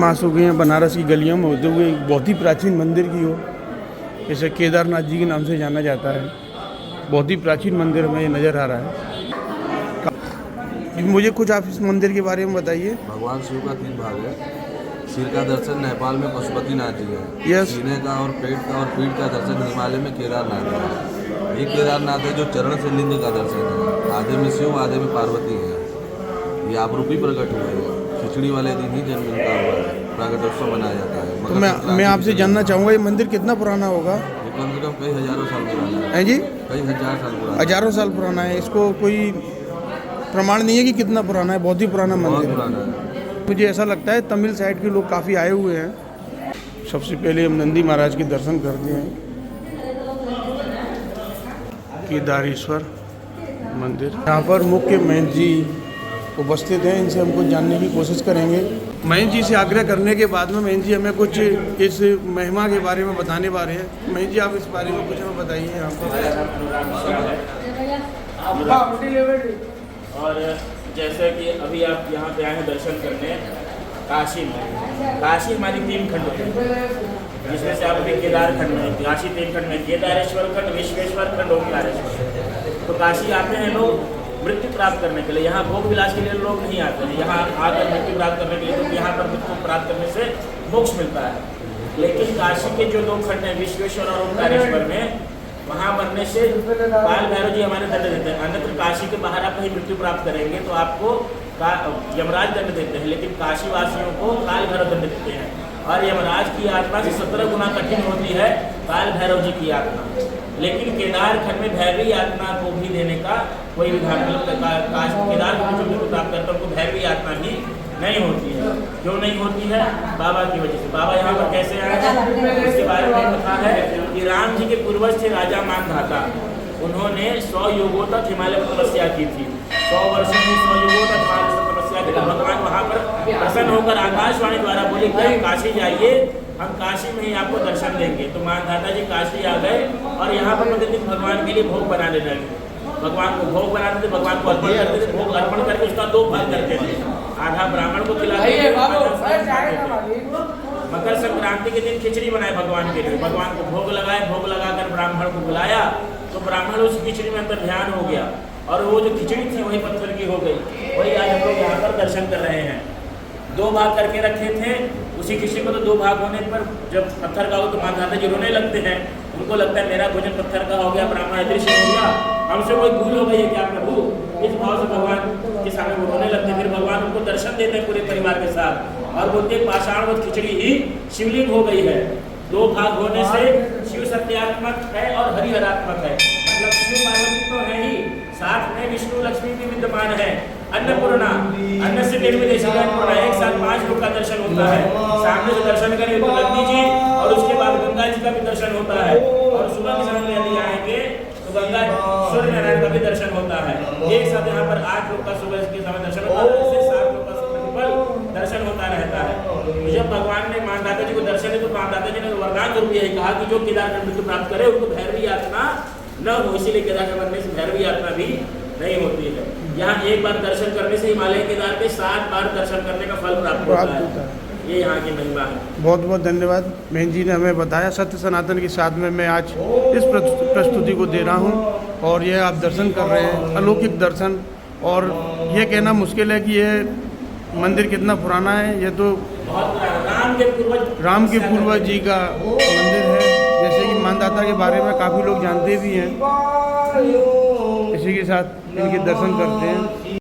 मास हो गए हैं बनारस की गलियों में होते हुए एक बहुत ही प्राचीन मंदिर की हो, जैसे केदारनाथ जी के नाम से जाना जाता है। बहुत ही प्राचीन मंदिर हमें नज़र आ रहा है। मुझे कुछ आप इस मंदिर के बारे में बताइए। भगवान शिव का 3 भाग है। सिर का दर्शन नेपाल में पशुपतिनाथ जी है। यस। सीने का और पेट का और पीठ का दर्शन हिमालय में केदारनाथ है। ये केदारनाथ है जो चरण से लिंग का दर्शन है। आधे में शिव आधे में पार्वती है। ये आपरूपी प्रकट हुए हैं। खिचड़ी वाले दिन ही जन्म इनका हुआ है। प्रकटोत्सव मनाया जाता है। तो मैं आपसे जानना चाहूँगा ये मंदिर कितना पुराना होगा? ये कम से कम कई हजारों साल पुराना है। हैं जी? कई हजार साल पुराना है। हजारों साल पुराना है। इसको कोई प्रमाण नहीं है कि कितना पुराना है। बहुत ही पुराना बहुत मंदिर है। पुराना है। मुझे ऐसा लगता है तमिल साइड के लोग काफ़ी आए हुए हैं। सबसे पहले हम नंदी महाराज के दर्शन करते हैं। केदारेश्वर मंदिर, यहाँ पर मुख्य महंत जी उपस्थित हैं। इनसे हम कुछ जानने की कोशिश करेंगे। महंत जी से आग्रह करने के बाद में महंत जी हमें कुछ इस महिमा के बारे में बताने वाले हैं। महंत जी आप इस बारे में कुछ हमें बताइए यहाँ पर। और जैसे कि अभी आप यहाँ पे आए हैं दर्शन करने काशी में। काशी हमारी 3 खंड होते हैं, जिसमें से आप अभी केदार खंड में, काशी 3 खंड में, केदारेश्वर खंड, विश्वेश्वर खंड, ओंकारेश्वर। तो काशी आते हैं लोग मृत्यु प्राप्त करने के लिए। यहाँ भोग विलास के लिए लोग नहीं आते हैं। यहाँ आकर मृत्यु प्राप्त करने के लिए, क्योंकि यहाँ पर मृत्यु प्राप्त करने से मोक्ष मिलता है। लेकिन काशी के जो 2 खंड हैं, विश्वेश्वर और ओंकारेश्वर में, वहाँ मरने से काल भैरव जी हमारे दंड देते हैं। अन्यत्र काशी के बाहर आप कहीं मृत्यु प्राप्त करेंगे तो आपको यमराज दंड देते हैं, लेकिन काशी वासियों को काल भैरव दंड देते हैं। और यमराज की आत्मा से 17 गुना कठिन होती है काल भैरव जी की आत्मा। लेकिन केदार खंड में भैरवी आत्मा को भी देने का कोई विधान नहीं। केदार को जो मृत्यु प्राप्त करता है उनको भैरवी आत्मा भी नहीं होती है। क्यों नहीं होती है? बाबा की वजह से। बाबा यहाँ पर कैसे आए हैं इसके बारे में पता है कि राम जी के पूर्वज थे राजा मानधाता। उन्होंने 100 युगों तक हिमालय में तपस्या की थी। 100 वर्षों में 100 युगों तक हिमालय में तपस्या की। भगवान वहाँ पर प्रसन्न होकर आकाशवाणी द्वारा बोले कि आप काशी जाइए, हम काशी में ही आपको दर्शन देंगे। तो मानधाता जी काशी आ गए और यहाँ पर प्रतिदिन भगवान के लिए भोग बनाने लगे। भगवान को भोग बनाते थे, भगवान को अर्पण करते थे। भोग अर्पण करके उसका 2 भाग करते थे। आधा ब्राह्मण को खिलाते थे। मकर संक्रांति के दिन खिचड़ी बनाए भगवान के लिए। भगवान को भोग लगाए, भोग लगाकर ब्राह्मण को बुलाया तो ब्राह्मण उस खिचड़ी में अंदर ध्यान हो गया और वो जो खिचड़ी थी वही पत्थर की हो गई। वही आज हम लोग यहाँ पर दर्शन कर रहे हैं। 2 भाग करके रखे थे। उसी खिचड़ी को तो 2 भाग होने पर जब पत्थर का हो तो मानधाता जी रोने लगते हैं। उनको लगता है मेरा भोजन पत्थर का हो गया, ब्राह्मण अदृश्य हो गया, हमसे कोई भूल हो गई है क्या प्रभु? इस भाव से भगवान के सामने वो रोने लगते। फिर भगवान उनको दर्शन देते हैं पूरे परिवार के साथ और बोलते पाषाणवत खिचड़ी ही शिवलिंग हो गई है। 2 भाग होने से शिव सत्यात्मक है और हरिहरात्मक है। मतलब शिव पार्वती तो है ही, साथ में विष्णु लक्ष्मी भी विद्यमान है। अन्नपूर्णा, अन्न से निर्मित अन्नपूर्णा, एक साथ 5 लोग का दर्शन होता है। सामने से दर्शन करेंगे तो नंदी जी और उसके बाद गंगा जी का भी दर्शन होता है। और सुबह के समय यदि आएंगे तो गंगा सूर्य नारायण का भी दर्शन होता है। एक साथ यहाँ पर 8 लोग का सुबह के समय दर्शन होता है। ऐसे 7 लोग का दर्शन होता रहता है। तो जब भगवान ने मानधाता जी को दर्शन दिया तो मानधाता जी ने वरदान रूप यही कहा कि जो केदार खंड मृत्यु प्राप्त करे उनको भैरवी आत्मा न हो। इसीलिए केदार खंड मरने से भैरवी आत्मा भी नहीं होती है। यहाँ एक बार दर्शन करने से हिमालय केदार के 7 बार दर्शन करने का फल प्राप्त होता है। ये यहाँ की महिमा है। बहुत बहुत धन्यवाद। महंत जी ने हमें बताया। सत्य सनातन के साथ में मैं आज इस प्रस्तुति को दे रहा हूँ और ये आप दर्शन कर रहे हैं, अलौकिक दर्शन। और ये कहना मुश्किल है कि ये मंदिर कितना पुराना है। ये तो राम के पूर्वज जी का मंदिर है। जैसे कि मानधाता के बारे में काफ़ी लोग जानते भी हैं। इसी के साथ इनके दर्शन करते हैं।